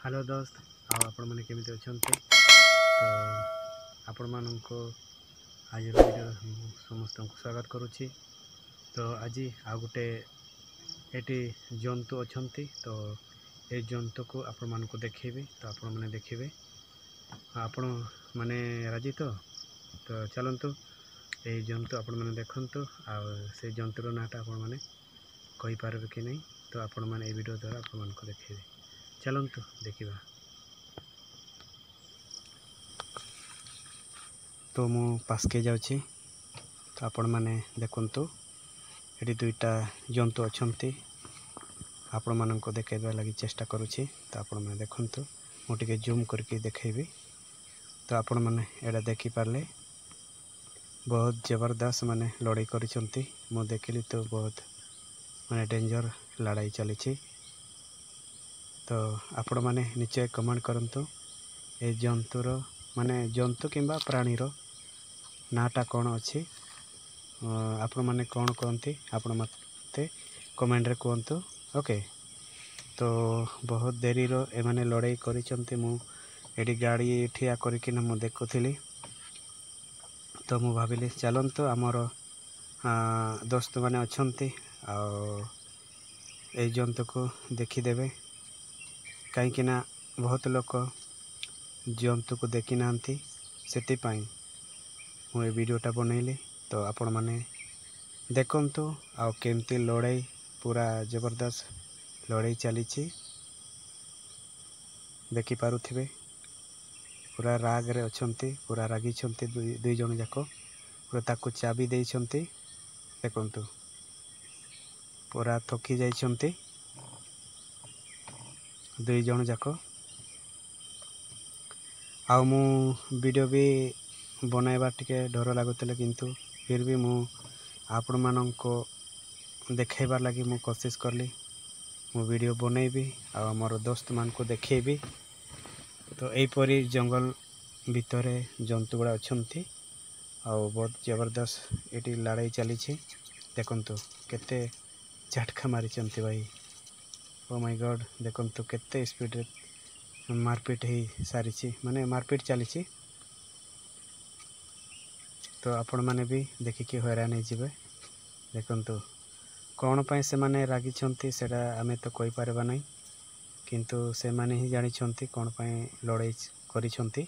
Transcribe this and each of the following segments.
Hello दोस्त आपण मैंने केमी अच्छा तो आपण मानक आज वीडियो समस्त को स्वागत करुच्ची। तो आज आ गोटे ये जंतु अच्छा तो ये जंतु को आपण मानक देखेबी तो आपण मैंने देखिए आपण मैंने राजी तो चलतु ये जंतु आपण मैंने देखु से जंतुर नाटा आपण मैंने कहीपर कि नहीं तो आपण मैंने वीडियो द्वारा आपण मानक देखेबे। चलतु देखा तो मु पासके जाऊँगी तो आपण मैंने देखु ये दुईटा जंतु अच्छा आपण मानक देखा लगी चेष्टा करुच्ची तो आपण मैंने देखु मुझे जूम करके देखेबी तो आपण मैंने एड़ा देखिपारे बहुत जबरदस्त माने लड़ाई करिसेंती मु देखिली तो बहुत माने डेंजर लड़ाई चली तो आपण मैंने निश्चय कमेंट करंतु ए जंतुर माने जंतु किंबा प्राणीर नाटा कौन अच्छी आपण मैंने कौन कहती आपण मते कमेंट रे कहतु। ओके तो बहुत देरी रो ए माने लड़ाई करिसेंती मु एडी गाड़ी ठिया करकिना मु देखुथिली तो मु भाविली चलंतु आमर दोस्त मैंने अच्छे ए जंतु को देखीदेवे कहीं बहुत लोग जंतु को देखी ना से मुझे वीडियोटा बनैली तो आपण मैंने देखंतु आ केमती लड़ाई पूरा जबरदस्त लड़ाई चली देखिपे पूरा राग रे अच्छे पूरा रागी दुई जन जाक पूरा ताकू चाबी देइछंती देखंतु पूरा थकी जाइछंती दुई जन जाक आ मु वीडियो भी बनैबा टिके डर लगुले किंतु फिर भी मु आपण मानक देखैबार लगी मु कोशिश करली मु वीडियो बनैबी आ मोर दोस्त मान को देखेबी तो यहीपरी जंगल भितर जंतु गुड़ा अच्छा आ बहुत जबरदस्त ये लड़ाई चली देखंतु केते झटका मारी भाई ओ माय गॉड देखंतु केते स्पीड रे मारपीट हो सारी माने मारपीट चली तो आपण मैंने भी देखिकी हैरान हो देखंतु कौन पाई से माने रागी सेटा आमे तो कहि परबा नहीं किंतु से माने ही जानी कौन पाई लड़ाई करिसेंती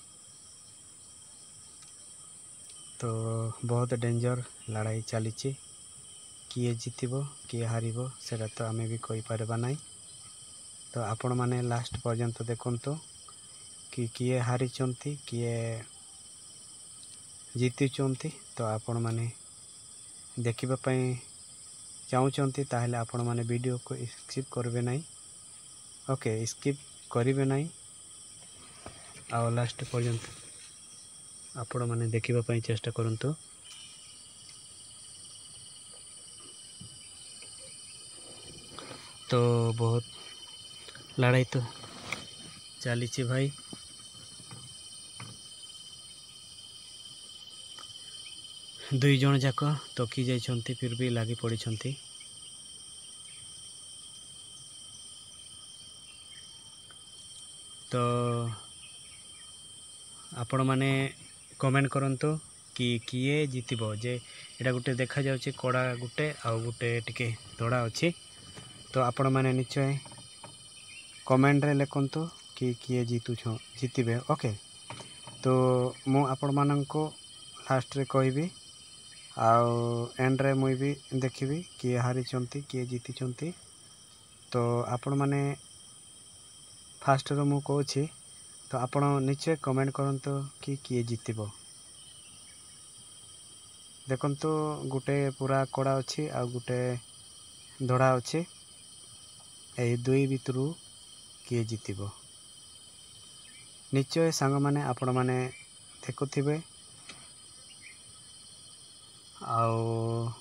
तो बहुत डेंजर लड़ाई चली किए जीतबो किए हारिबो सेटा तो आमे भी कहि परबा नहीं तो आपण माने लास्ट पर्यंत देखंतु कि किए हारिचंती किए जीतिचंती तो आपण माने देखिबा पई चाहूचंती ताहले आपण माने वीडियो को स्किप करबे नहीं। ओके स्किप करिवे नहीं आ लास्ट पर्यंत आपण माने देखिबा पई चेष्टा करंतु। तो बहुत लड़ाई तो चली भाई दुई जन जाक तकी जाइछंती फिर भी लगी पड़ी तो आपण माने कमेंट करंतु कि किए जीतबो जे एटा गुटे देखा जाउची कोड़ा गुटे आ गुटे टिके धड़ा अछि तो आपण माने निश्चय कमेंट रे लिखंतु कि किए जीतबे। ओके तो मु आपण माननको लास्ट रे कहबी आउ एंड रे मुई भी देखिबी किए हारिचंती किए जीतिचंती तो आपण माने फास्ट रो मु कहूची तो आपण निश्चय कमेंट करंतु कि किए जीतबो। देखंतु गुटे पूरा कोड़ा अछि आ गुटे धड़ा अछि ए दुई भितरु किए जीतबो निश्चय सांग माने आपण माने देखुथिबे आउ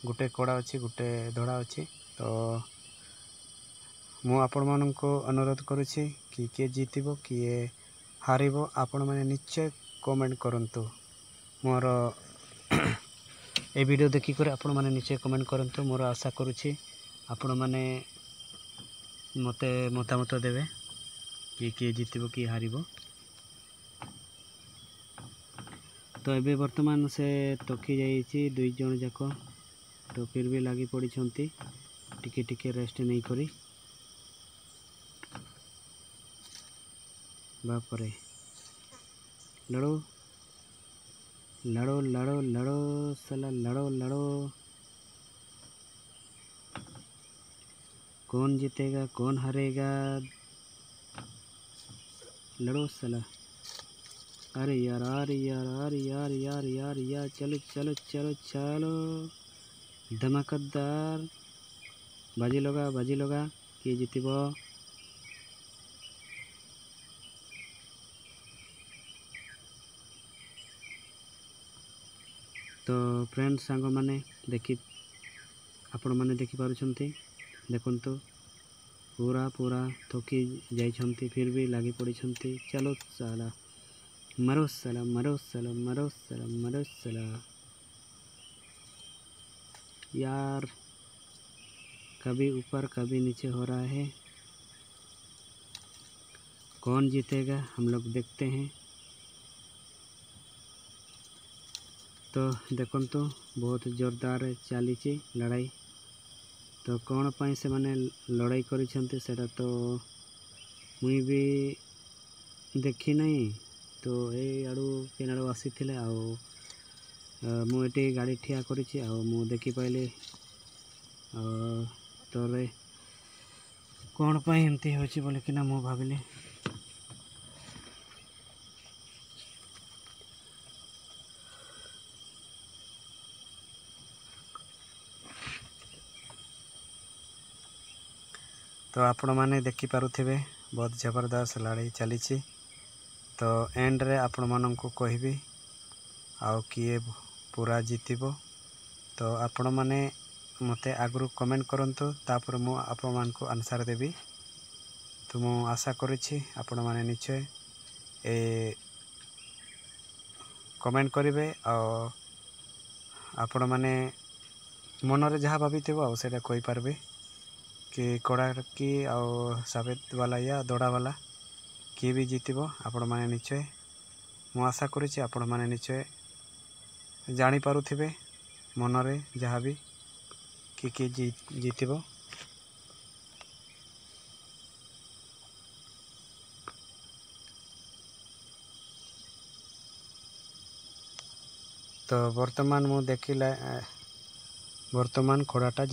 गुटे कोड़ा अच्छी गुटे धड़ा अच्छी तो मु आपण माननको अनुरोध करुछि कि किए जीतबो किए हारिबो आपण माने निश्चय कमेंट करंतु मोर ए वीडियो देखि करे आपण माने निश्चय कमेंट करंतु मोर आशा करुछि आपण माने मते मतामत देबे। किए जीतब किए हारिबो। तो एबे वर्तमान से थकी जाइए दुई जन जाक, तो फिर भी लगी पड़ी टिके टिके रेस्ट नहीं करी। बापरे लड़ो लड़ो लड़ो लड़ो साला लड़ो लड़ो, कौन जीतेगा कौन हारेगा, लड़ो साला। अरे यार अरे यार अरे यार यार यार यार चलो चलो चलो चलो, धमाकेदार बाजी लगा किए जीतब। तो फ्रेंड सांग मैंने देखी आपण मैंने देखी पारुछंती, देखंतु पूरा पूरा थकी जाइछंती फिर भी लगी पड़िछंती। चलो साला मरो साला मरो साला मरो साला मरो साला। यार कभी ऊपर कभी नीचे हो रहा है, कौन जीतेगा हम लोग देखते हैं। तो देखंतु बहुत जोरदार चली लड़ाई। तो कौन पाई से माने लड़ाई करिसेंते सेटा तो मुई भी देखी नहीं। तो ए आड़ू केन आड़ू आसी थिले मु एटी गाड़ी ठिया करिछि आ मु देखि पाइले तोरे कौन पाई एमती होछि बोले कि ना मु भाबिली। तो आपण माने देखि पारुथिबे बहुत जबरदस्त लड़ाई चली। तो एंड रे आपण माननकु कहबी आउ किए पूरा जीतिबो। तो आपण माने मते आगु कमेंट करंतु, तापर मु आपण मानकु आंसर देबी। तो मु आशा करिछि आपण माने निश्चय ए कमेंट करिवे आ आपण माने मनरे जहाँ भाबिथिबो आ सेटा कहि पारबे कि कड़ा की आउ सफेद वाला या दड़ा वाला किए भी जीतब। आपण माने निश्चय मु आशा करुछि आपण माने निश्चय जानी पारुथिबे मनरे जहाँ भी कि जीतब। तो वर्तमान मु देखिला वर्तमान खोड़ाटा